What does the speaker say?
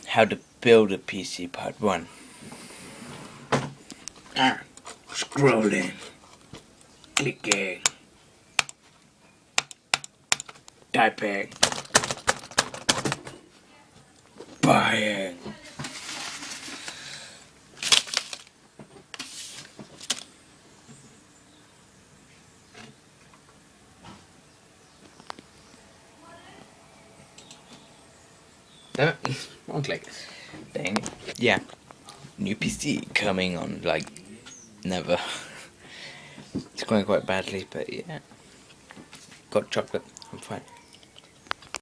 how to build a PC part 1. Scrolling, clicking, typing, buying. Damn it, wrong click. Dang it. Yeah. New PC coming on, like, never. It's going quite badly, but yeah. Got chocolate. I'm fine.